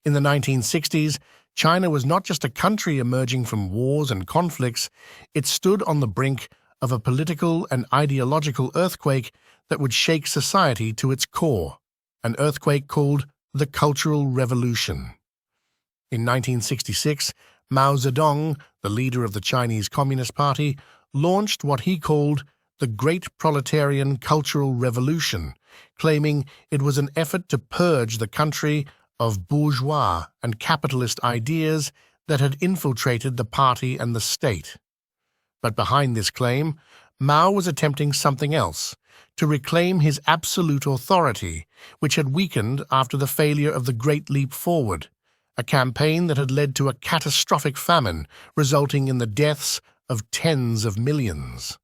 In the 1960s, China was not just a country emerging from wars and conflicts, it stood on the brink of a political and ideological earthquake that would shake society to its core, an earthquake called the Cultural Revolution. In 1966, Mao Zedong, the leader of the Chinese Communist Party, launched what he called the Great Proletarian Cultural Revolution, claiming it was an effort to purge the country of bourgeois and capitalist ideas that had infiltrated the party and the state. But behind this claim, Mao was attempting something else, to reclaim his absolute authority, which had weakened after the failure of the Great Leap Forward, a campaign that had led to a catastrophic famine, resulting in the deaths of tens of millions.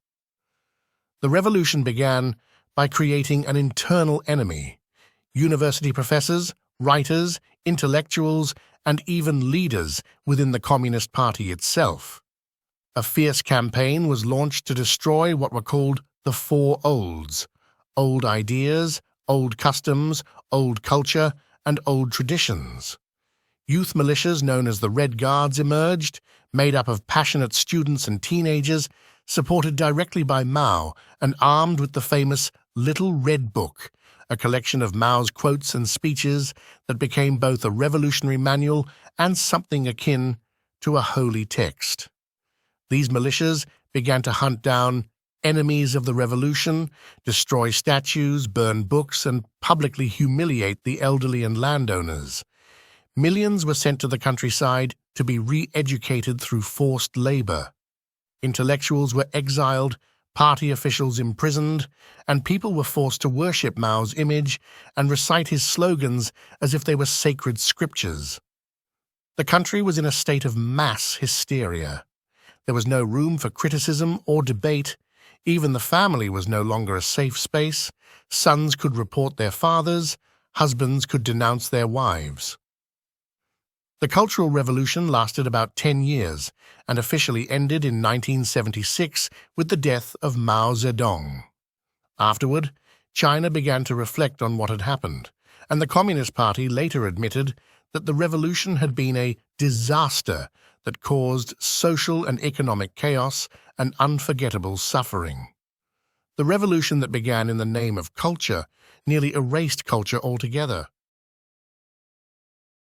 The revolution began by creating an internal enemy. University professors, writers, intellectuals, and even leaders within the Communist Party itself. A fierce campaign was launched to destroy what were called the Four Olds: old ideas, old customs, old culture, and old traditions. Youth militias known as the Red Guards emerged, made up of passionate students and teenagers, supported directly by Mao and armed with the famous Little Red Book, a collection of Mao's quotes and speeches that became both a revolutionary manual and something akin to a holy text. These militias began to hunt down enemies of the revolution, destroy statues, burn books, and publicly humiliate the elderly and landowners. Millions were sent to the countryside to be re-educated through forced labor. Intellectuals were exiled, party officials imprisoned, and people were forced to worship Mao's image and recite his slogans as if they were sacred scriptures. The country was in a state of mass hysteria. There was no room for criticism or debate. Even the family was no longer a safe space. Sons could report their fathers, husbands could denounce their wives. The Cultural Revolution lasted about 10 years and officially ended in 1976 with the death of Mao Zedong. Afterward, China began to reflect on what had happened, and the Communist Party later admitted that the revolution had been a disaster that caused social and economic chaos and unforgettable suffering. The revolution that began in the name of culture nearly erased culture altogether.